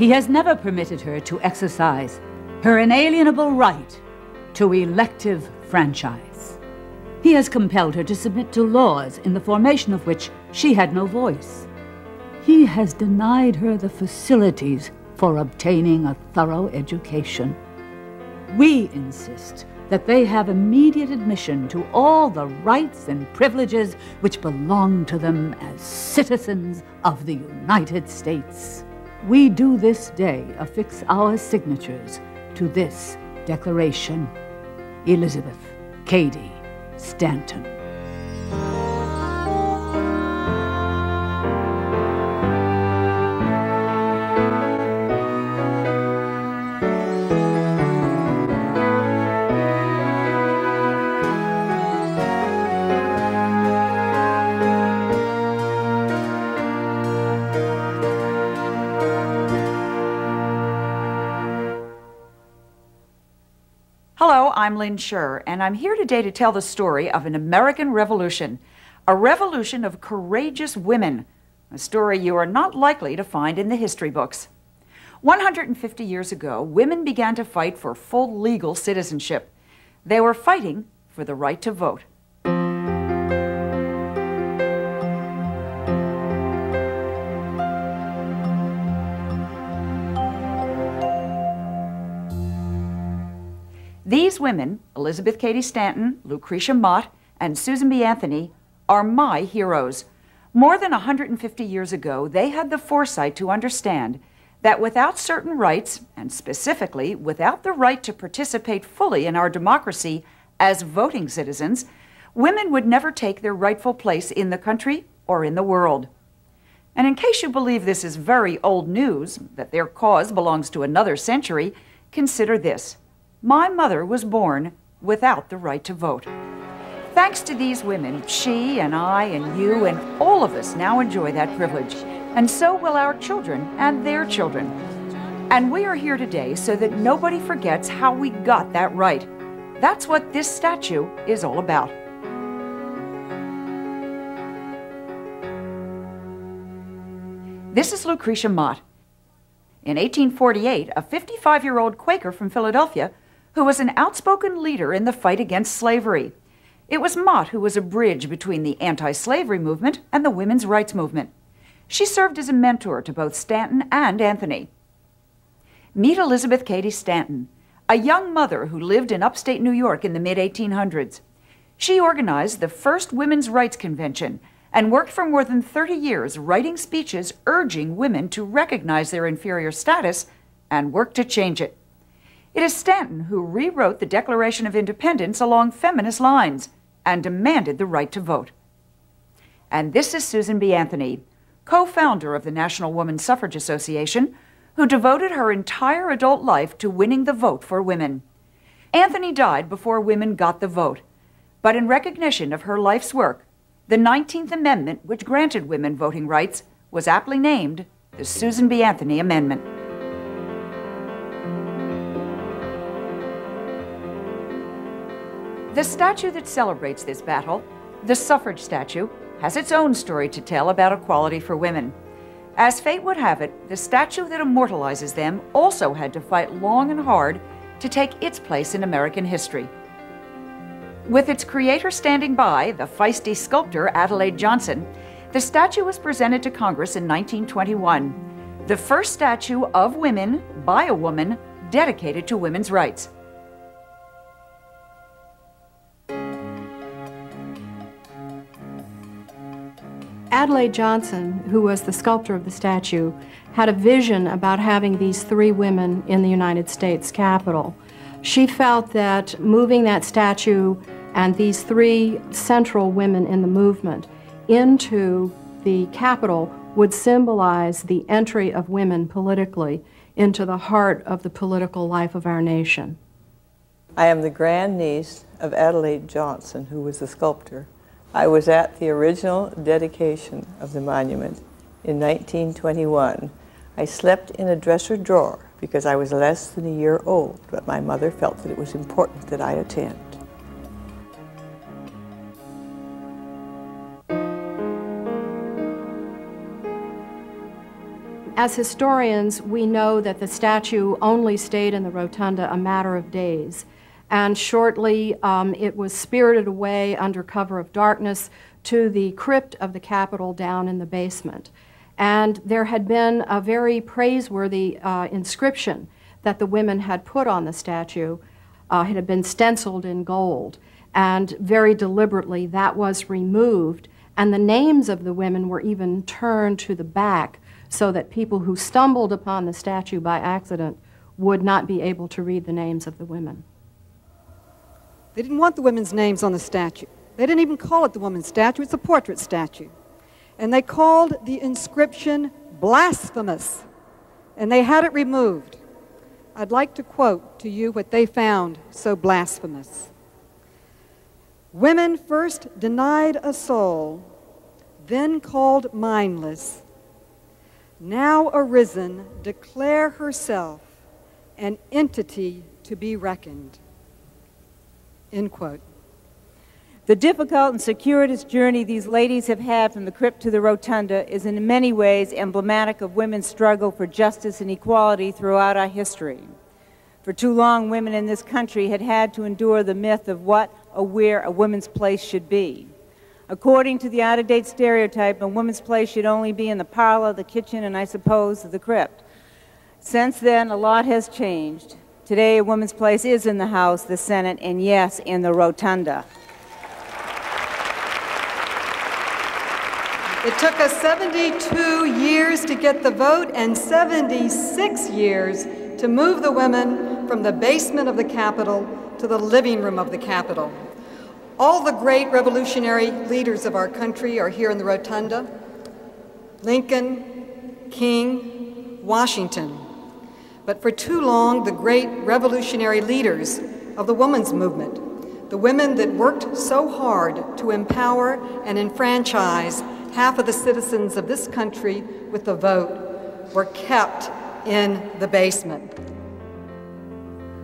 he has never permitted her to exercise her inalienable right to elective franchise. He has compelled her to submit to laws in the formation of which she had no voice. He has denied her the facilities for obtaining a thorough education. We insist that they have immediate admission to all the rights and privileges which belong to them as citizens of the United States. We do this day affix our signatures to this declaration. Elizabeth Cady Stanton. Hello, I'm Lynn Scher, and I'm here today to tell the story of an American Revolution, a revolution of courageous women, a story you are not likely to find in the history books. 150 years ago, women began to fight for full legal citizenship. They were fighting for the right to vote. These women, Elizabeth Cady Stanton, Lucretia Mott, and Susan B. Anthony, are my heroes. More than 150 years ago, they had the foresight to understand that without certain rights, and specifically without the right to participate fully in our democracy as voting citizens, women would never take their rightful place in the country or in the world. And in case you believe this is very old news, that their cause belongs to another century, consider this. My mother was born without the right to vote. Thanks to these women, she and I and you and all of us now enjoy that privilege, and so will our children and their children. And we are here today so that nobody forgets how we got that right. That's what this statue is all about. This is Lucretia Mott. In 1848, a 55-year-old Quaker from Philadelphia who was an outspoken leader in the fight against slavery. It was Mott who was a bridge between the anti-slavery movement and the women's rights movement. She served as a mentor to both Stanton and Anthony. Meet Elizabeth Cady Stanton, a young mother who lived in upstate New York in the mid-1800s. She organized the first women's rights convention and worked for more than 30 years writing speeches urging women to recognize their inferior status and work to change it. It is Stanton who rewrote the Declaration of Independence along feminist lines and demanded the right to vote. And this is Susan B. Anthony, co-founder of the National Woman Suffrage Association, who devoted her entire adult life to winning the vote for women. Anthony died before women got the vote, but in recognition of her life's work, the 19th Amendment, which granted women voting rights, was aptly named the Susan B. Anthony Amendment. The statue that celebrates this battle, the suffrage statue, has its own story to tell about equality for women. As fate would have it, the statue that immortalizes them also had to fight long and hard to take its place in American history. With its creator standing by, the feisty sculptor Adelaide Johnson, the statue was presented to Congress in 1921, the first statue of women by a woman dedicated to women's rights. Adelaide Johnson, who was the sculptor of the statue, had a vision about having these three women in the United States Capitol. She felt that moving that statue and these three central women in the movement into the Capitol would symbolize the entry of women politically into the heart of the political life of our nation. I am the grandniece of Adelaide Johnson, who was the sculptor. I was at the original dedication of the monument in 1921. I slept in a dresser drawer because I was less than a year old, but my mother felt that it was important that I attend. As historians, we know that the statue only stayed in the rotunda a matter of days, and shortly it was spirited away under cover of darkness to the crypt of the Capitol down in the basement. And there had been a very praiseworthy inscription that the women had put on the statue. It had been stenciled in gold, and very deliberately that was removed, and the names of the women were even turned to the back so that people who stumbled upon the statue by accident would not be able to read the names of the women. They didn't want the women's names on the statue. They didn't even call it the woman's statue, it's a portrait statue. And they called the inscription blasphemous, and they had it removed. I'd like to quote to you what they found so blasphemous. Women first denied a soul, then called mindless, now arisen, declare herself an entity to be reckoned. End quote. The difficult and circuitous journey these ladies have had from the crypt to the rotunda is in many ways emblematic of women's struggle for justice and equality throughout our history. For too long, women in this country had had to endure the myth of what or where a woman's place should be. According to the out-of-date stereotype, a woman's place should only be in the parlor, the kitchen, and I suppose the crypt. Since then, a lot has changed. Today, a woman's place is in the House, the Senate, and yes, in the rotunda. It took us 72 years to get the vote and 76 years to move the women from the basement of the Capitol to the living room of the Capitol. All the great revolutionary leaders of our country are here in the rotunda: Lincoln, King, Washington. But for too long, the great revolutionary leaders of the women's movement, the women that worked so hard to empower and enfranchise half of the citizens of this country with the vote, were kept in the basement.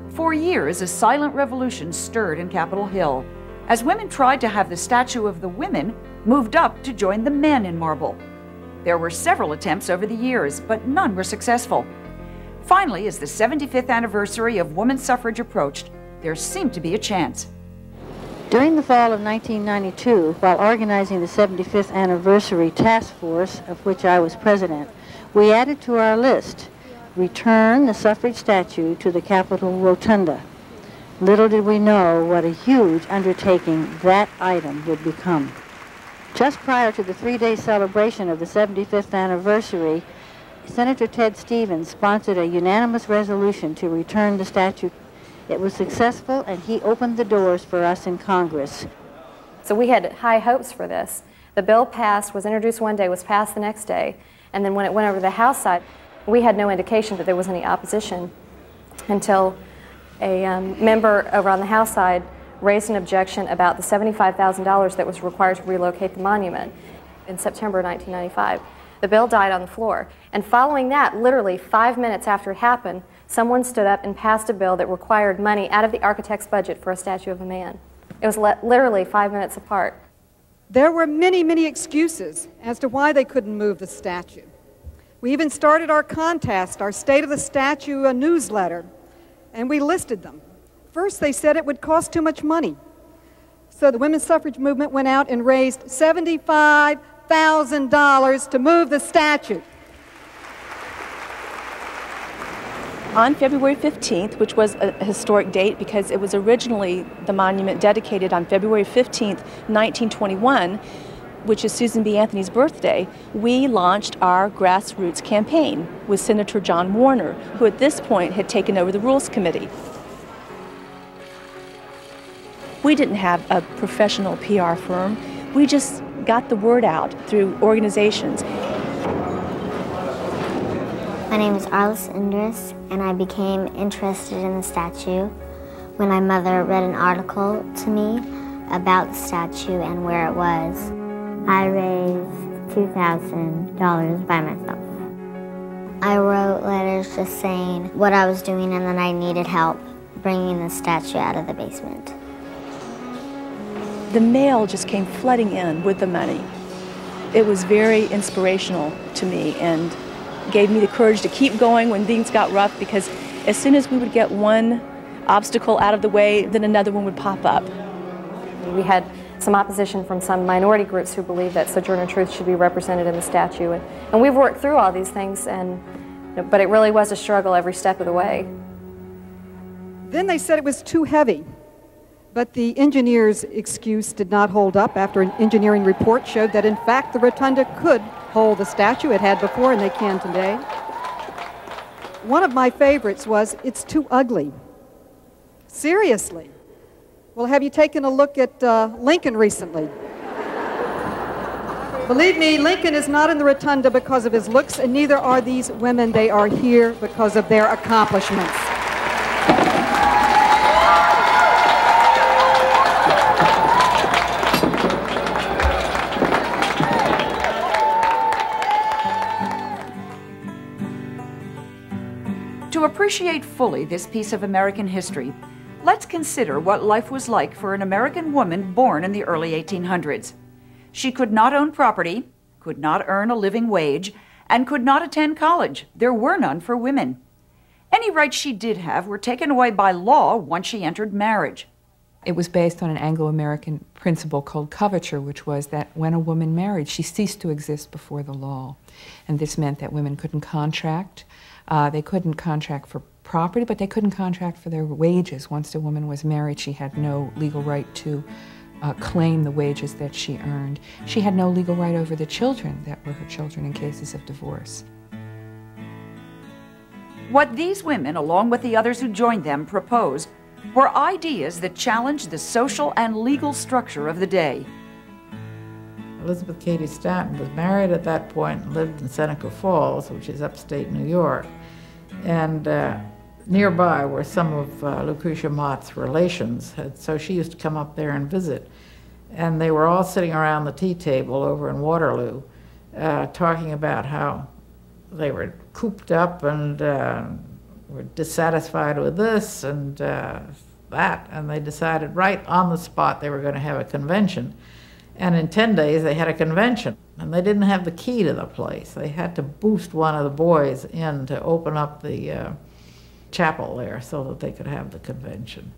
For years, a silent revolution stirred in Capitol Hill as women tried to have the statue of the women moved up to join the men in marble. There were several attempts over the years, but none were successful. Finally, as the 75th anniversary of women's suffrage approached, there seemed to be a chance. During the fall of 1992, while organizing the 75th anniversary task force, of which I was president, we added to our list, return the suffrage statue to the Capitol Rotunda. Little did we know what a huge undertaking that item would become. Just prior to the three-day celebration of the 75th anniversary, Senator Ted Stevens sponsored a unanimous resolution to return the statue. It was successful, and he opened the doors for us in Congress. So we had high hopes for this. The bill passed, was introduced one day, was passed the next day, and then when it went over to the House side, we had no indication that there was any opposition until a member over on the House side raised an objection about the $75,000 that was required to relocate the monument in September 1995. The bill died on the floor. And following that, literally 5 minutes after it happened, someone stood up and passed a bill that required money out of the architect's budget for a statue of a man. It was literally 5 minutes apart. There were many, many excuses as to why they couldn't move the statue. We even started our contest, our State of the Statue newsletter, and we listed them. First, they said it would cost too much money. So the women's suffrage movement went out and raised $75,000 to move the statue. On February 15th, which was a historic date because it was originally the monument dedicated on February 15th, 1921, which is Susan B. Anthony's birthday, we launched our grassroots campaign with Senator John Warner, who at this point had taken over the Rules Committee. We didn't have a professional PR firm. We just got the word out through organizations. My name is Arlis Indris, and I became interested in the statue when my mother read an article to me about the statue and where it was. I raised $2,000 by myself. I wrote letters just saying what I was doing and that I needed help bringing the statue out of the basement. The mail just came flooding in with the money. It was very inspirational to me, and gave me the courage to keep going when things got rough, because as soon as we would get one obstacle out of the way, then another one would pop up. We had some opposition from some minority groups who believe that Sojourner Truth should be represented in the statue. And we've worked through all these things, but it really was a struggle every step of the way. Then they said it was too heavy. But the engineer's excuse did not hold up after an engineering report showed that, in fact, the rotunda could hold the statue it had before, and they can today. One of my favorites was, "It's too ugly." Seriously. Well, have you taken a look at Lincoln recently? Believe me, Lincoln is not in the rotunda because of his looks, and neither are these women. They are here because of their accomplishments. To appreciate fully this piece of American history, let's consider what life was like for an American woman born in the early 1800s. She could not own property, could not earn a living wage, and could not attend college. There were none for women. Any rights she did have were taken away by law once she entered marriage. It was based on an Anglo-American principle called coverture, which was that when a woman married, she ceased to exist before the law. And this meant that women couldn't contract. They couldn't contract for property, but they couldn't contract for their wages. Once a woman was married, she had no legal right to claim the wages that she earned. She had no legal right over the children that were her children in cases of divorce. What these women, along with the others who joined them, proposed were ideas that challenged the social and legal structure of the day. Elizabeth Cady Stanton was married at that point and lived in Seneca Falls, which is upstate New York. And nearby were some of Lucretia Mott's relations, so she used to come up there and visit. And they were all sitting around the tea table over in Waterloo, talking about how they were cooped up and were dissatisfied with this and that, and they decided right on the spot they were going to have a convention. And in 10 days they had a convention, and they didn't have the key to the place. They had to boost one of the boys in to open up the chapel there so that they could have the convention.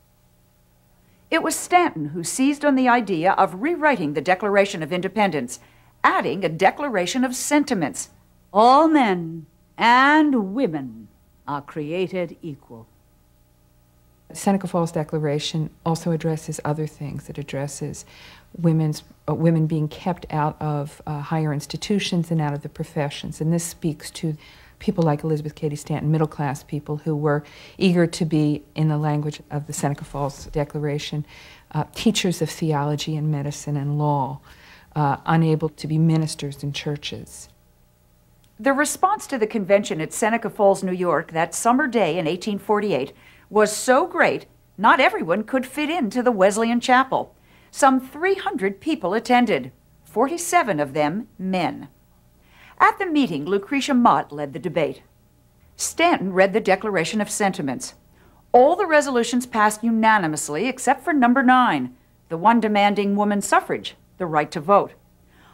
It was Stanton who seized on the idea of rewriting the Declaration of Independence, adding a declaration of sentiments. All men and women are created equal. Seneca Falls Declaration also addresses other things. It addresses women being kept out of higher institutions and out of the professions. And this speaks to people like Elizabeth Cady Stanton, middle-class people who were eager to be, in the language of the Seneca Falls Declaration, teachers of theology and medicine and law, unable to be ministers in churches. The response to the convention at Seneca Falls, New York, that summer day in 1848, was so great, not everyone could fit into the Wesleyan Chapel. Some 300 people attended, 47 of them men. At the meeting, Lucretia Mott led the debate. Stanton read the Declaration of Sentiments. All the resolutions passed unanimously except for number 9, the one demanding woman suffrage, the right to vote.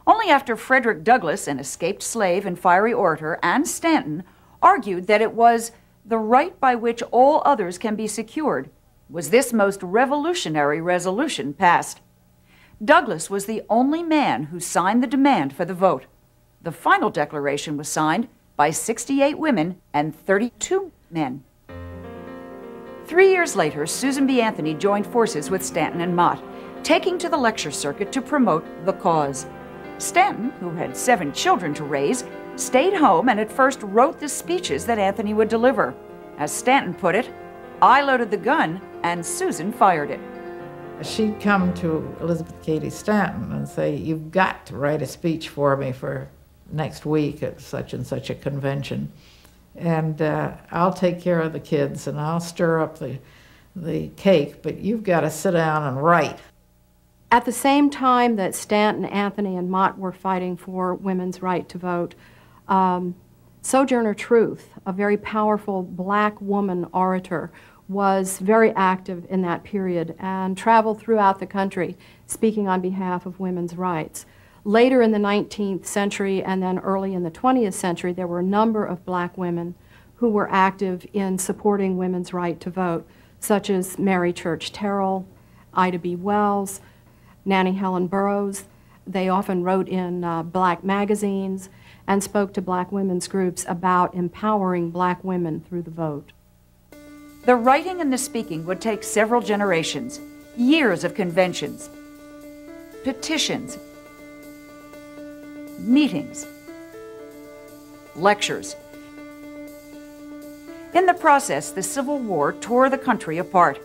Only after Frederick Douglass, an escaped slave and fiery orator, and Stanton argued that it was the right by which all others can be secured, was this most revolutionary resolution passed. Douglass was the only man who signed the demand for the vote. The final declaration was signed by 68 women and 32 men. 3 years later, Susan B. Anthony joined forces with Stanton and Mott, taking to the lecture circuit to promote the cause. Stanton, who had 7 children to raise, stayed home and at first wrote the speeches that Anthony would deliver. As Stanton put it, I loaded the gun and Susan fired it. She'd come to Elizabeth Cady Stanton and say, you've got to write a speech for me for next week at such and such a convention. And I'll take care of the kids and I'll stir up the cake, but you've got to sit down and write. At the same time that Stanton, Anthony, and Mott were fighting for women's right to vote, Sojourner Truth, a very powerful black woman orator, was very active in that period and traveled throughout the country speaking on behalf of women's rights. Later in the 19th century and then early in the 20th century, there were a number of black women who were active in supporting women's right to vote, such as Mary Church Terrell, Ida B. Wells, Nannie Helen Burroughs. They often wrote in black magazines and spoke to black women's groups about empowering black women through the vote. The writing and the speaking would take several generations, years of conventions, petitions, meetings, lectures. In the process, the Civil War tore the country apart.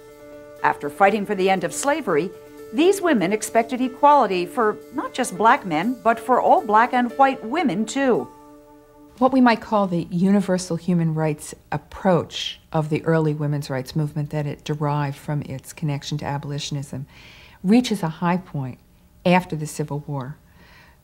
After fighting for the end of slavery, these women expected equality for not just black men, but for all black and white women, too. What we might call the universal human rights approach of the early women's rights movement that it derived from its connection to abolitionism reaches a high point after the Civil War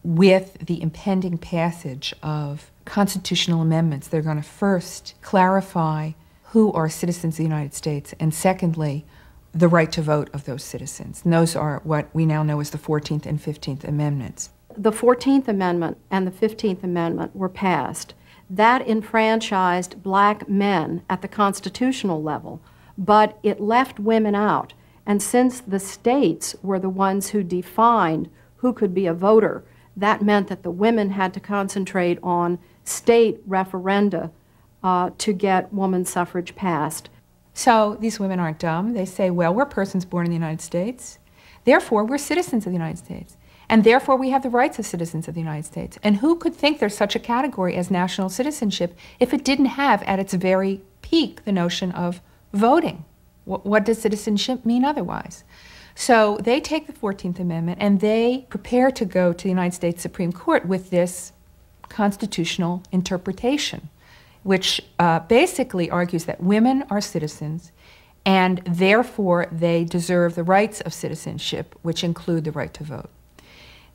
with the impending passage of constitutional amendments. They're going to first clarify who are citizens of the United States, and secondly, the right to vote of those citizens. And those are what we now know as the 14th and 15th Amendments. The 14th Amendment and the 15th Amendment were passed. That enfranchised black men at the constitutional level, but it left women out. And since the states were the ones who defined who could be a voter, that meant that the women had to concentrate on state referenda to get women's suffrage passed. So these women aren't dumb. They say, well, we're persons born in the United States. Therefore, we're citizens of the United States. And therefore, we have the rights of citizens of the United States. And who could think there's such a category as national citizenship if it didn't have at its very peak the notion of voting? What does citizenship mean otherwise? So they take the 14th Amendment and they prepare to go to the United States Supreme Court with this constitutional interpretation, which basically argues that women are citizens and therefore they deserve the rights of citizenship, which include the right to vote.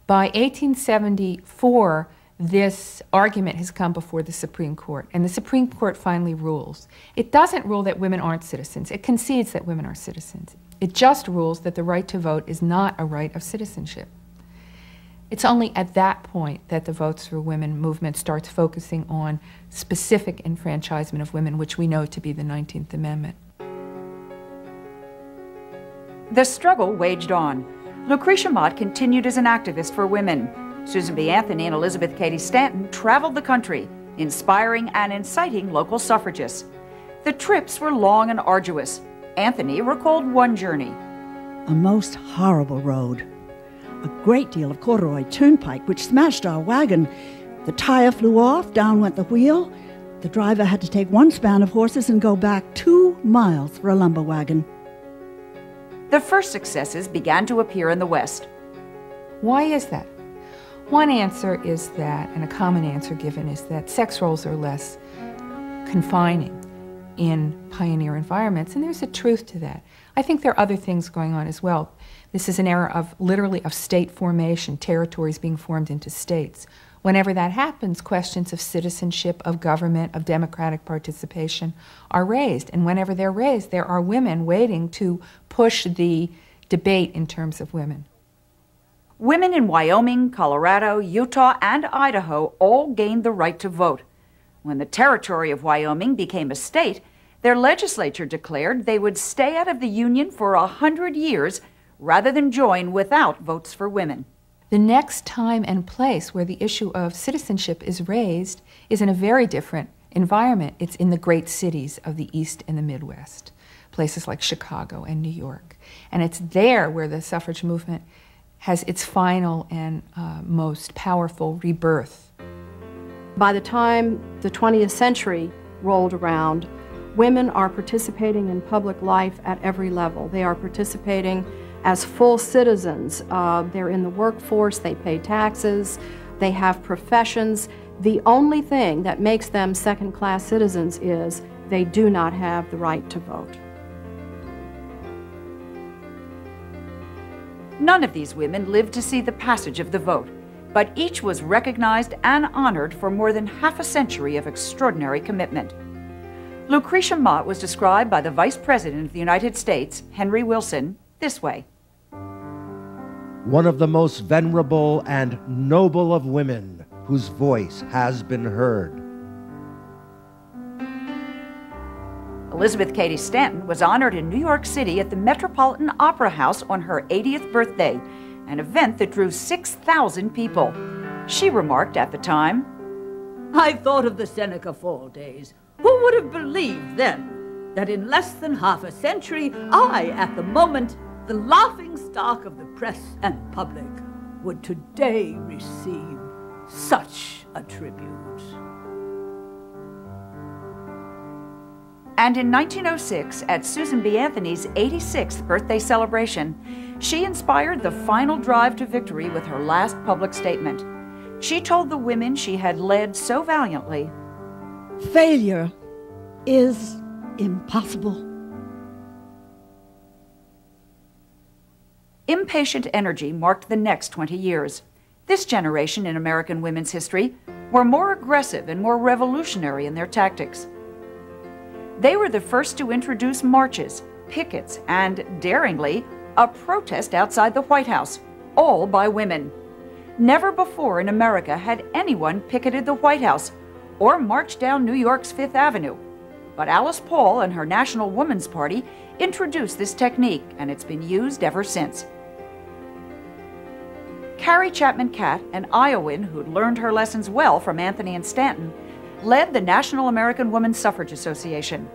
By 1874, this argument has come before the Supreme Court, and the Supreme Court finally rules. It doesn't rule that women aren't citizens. It concedes that women are citizens. It just rules that the right to vote is not a right of citizenship. It's only at that point that the Votes for Women movement starts focusing on specific enfranchisement of women, which we know to be the 19th Amendment. The struggle waged on. Lucretia Mott continued as an activist for women. Susan B. Anthony and Elizabeth Cady Stanton traveled the country, inspiring and inciting local suffragists. The trips were long and arduous. Anthony recalled one journey. A most horrible road. A great deal of corduroy turnpike, which smashed our wagon. The tire flew off, down went the wheel. The driver had to take one span of horses and go back 2 miles for a lumber wagon. The first successes began to appear in the West. Why is that? One answer is that, and a common answer given, is that sex roles are less confining in pioneer environments, and there's a truth to that. I think there are other things going on as well. This is an era of, literally, of state formation, territories being formed into states. Whenever that happens, questions of citizenship, of government, of democratic participation are raised. And whenever they're raised, there are women waiting to push the debate in terms of women. Women in Wyoming, Colorado, Utah, and Idaho all gained the right to vote. When the territory of Wyoming became a state, their legislature declared they would stay out of the Union for 100 years rather than join without votes for women. The next time and place where the issue of citizenship is raised is in a very different environment. It's in the great cities of the East and the Midwest, places like Chicago and New York. And it's there where the suffrage movement has its final and most powerful rebirth. By the time the 20th century rolled around, women are participating in public life at every level. They are participating as full citizens. They're in the workforce, they pay taxes, they have professions. The only thing that makes them second-class citizens is they do not have the right to vote. None of these women lived to see the passage of the vote, but each was recognized and honored for more than half a century of extraordinary commitment. Lucretia Mott was described by the Vice President of the United States, Henry Wilson, this way. one of the most venerable and noble of women whose voice has been heard. Elizabeth Cady Stanton was honored in New York City at the Metropolitan Opera House on her 80th birthday, an event that drew 6,000 people. She remarked at the time, "I thought of the Seneca Fall days. Who would have believed then that in less than half a century, I, at the moment, the laughingstock of the press and public, would today receive such a tribute." And in 1906, at Susan B. Anthony's 86th birthday celebration, she inspired the final drive to victory with her last public statement. She told the women she had led so valiantly, "Failure is impossible." Impatient energy marked the next 20 years. This generation in American women's history were more aggressive and more revolutionary in their tactics. They were the first to introduce marches, pickets, and, daringly, a protest outside the White House, all by women. Never before in America had anyone picketed the White House or marched down New York's Fifth Avenue. But Alice Paul and her National Woman's Party introduced this technique, and it's been used ever since. Carrie Chapman Catt, an Iowan who'd learned her lessons well from Anthony and Stanton, led the National American Woman Suffrage Association.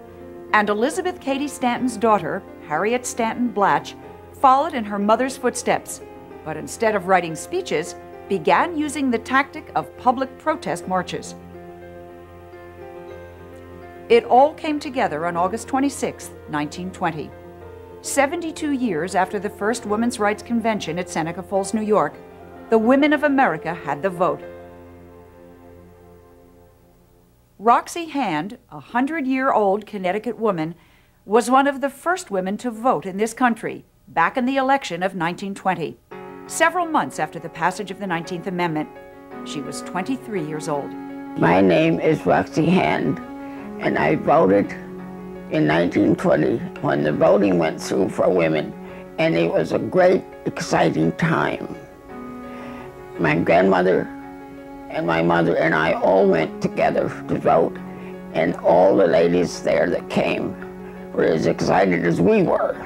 And Elizabeth Cady Stanton's daughter, Harriet Stanton Blatch, followed in her mother's footsteps, but instead of writing speeches, began using the tactic of public protest marches. It all came together on August 26, 1920. 72 years after the first Women's Rights Convention at Seneca Falls, New York, the women of America had the vote. Roxy Hand, a 100-year-old Connecticut woman, was one of the first women to vote in this country back in the election of 1920, several months after the passage of the 19th Amendment. She was 23 years old. My name is Roxy Hand, and I voted in 1920 when the voting went through for women, and it was a great, exciting time. My grandmother and my mother and I all went together to vote, and all the ladies there that came were as excited as we were.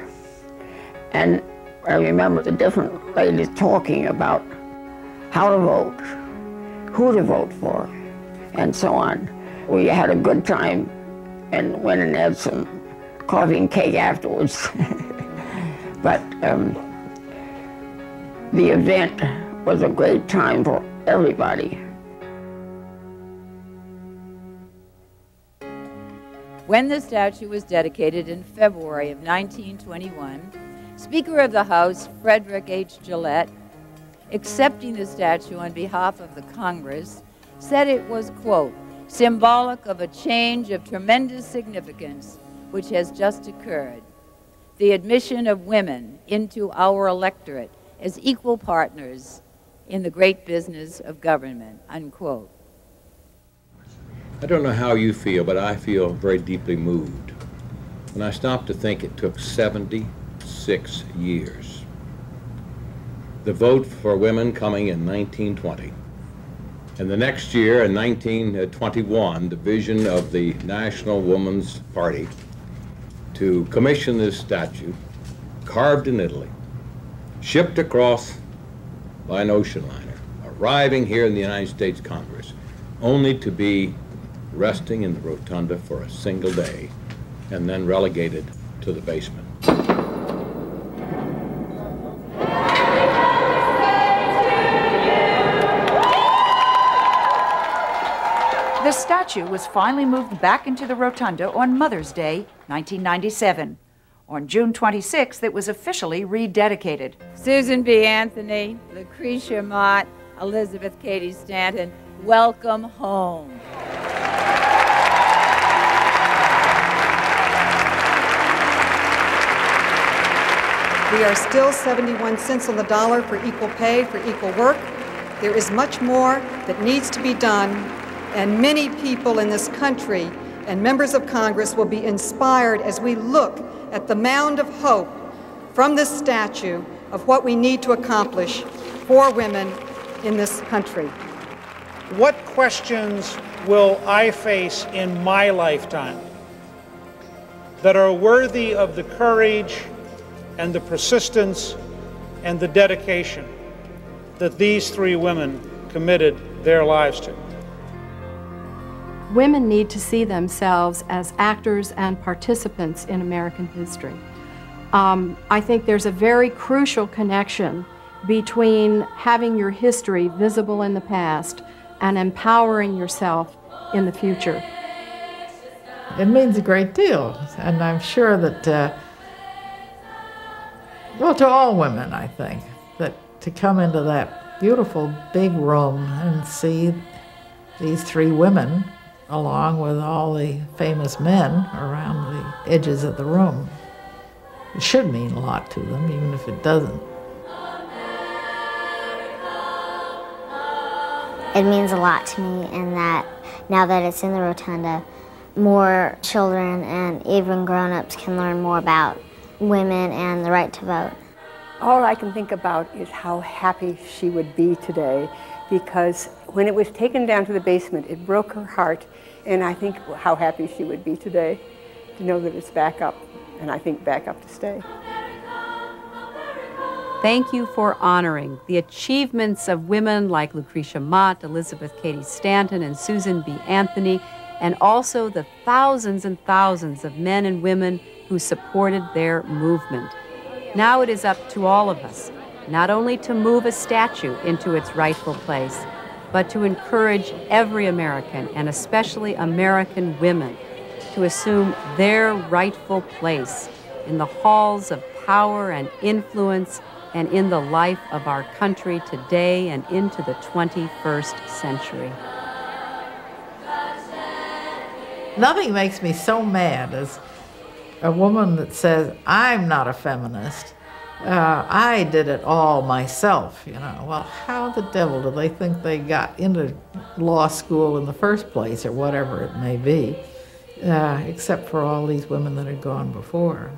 And I remember the different ladies talking about how to vote, who to vote for, and so on. We had a good time and went and had some coffee and cake afterwards. But the event was a great time for everybody. When the statue was dedicated in February of 1921, Speaker of the House Frederick H. Gillette, accepting the statue on behalf of the Congress, said it was, quote, symbolic of a change of tremendous significance which has just occurred, the admission of women into our electorate as equal partners in the great business of government, unquote. I don't know how you feel, but I feel very deeply moved when I stop to think it took 76 years. The vote for women coming in 1920. And the next year, in 1921, the vision of the National Woman's Party to commission this statue, carved in Italy, shipped across by an ocean liner, arriving here in the United States Congress, only to be resting in the rotunda for a single day and then relegated to the basement. The statue was finally moved back into the rotunda on Mother's Day, 1997. On June 26th, it was officially rededicated. Susan B. Anthony, Lucretia Mott, Elizabeth Cady Stanton, welcome home. We are still 71 cents on the dollar for equal pay for equal work. There is much more that needs to be done, and many people in this country and members of Congress will be inspired as we look at the mound of hope from this statue of what we need to accomplish for women in this country. What questions will I face in my lifetime that are worthy of the courage and the persistence and the dedication that these three women committed their lives to? Women need to see themselves as actors and participants in American history. I think there's a very crucial connection between having your history visible in the past and empowering yourself in the future. It means a great deal, and I'm sure that, well, to all women, I think, that to come into that beautiful big room and see these three women along with all the famous men around the edges of the room, it should mean a lot to them, even if it doesn't. It means a lot to me in that now that it's in the Rotunda, more children and even grown-ups can learn more about women and the right to vote. All I can think about is how happy she would be today, because when it was taken down to the basement, it broke her heart, and I think how happy she would be today to know that it's back up, and I think back up to stay. Thank you for honoring the achievements of women like Lucretia Mott, Elizabeth Cady Stanton, and Susan B. Anthony, and also the thousands and thousands of men and women who supported their movement. Now it is up to all of us, not only to move a statue into its rightful place, but to encourage every American, and especially American women, to assume their rightful place in the halls of power and influence and in the life of our country today and into the 21st century. Nothing makes me so mad as a woman that says, I'm not a feminist. I did it all myself, you know. Well, how the devil do they think they got into law school in the first place, or whatever it may be, except for all these women that had gone before?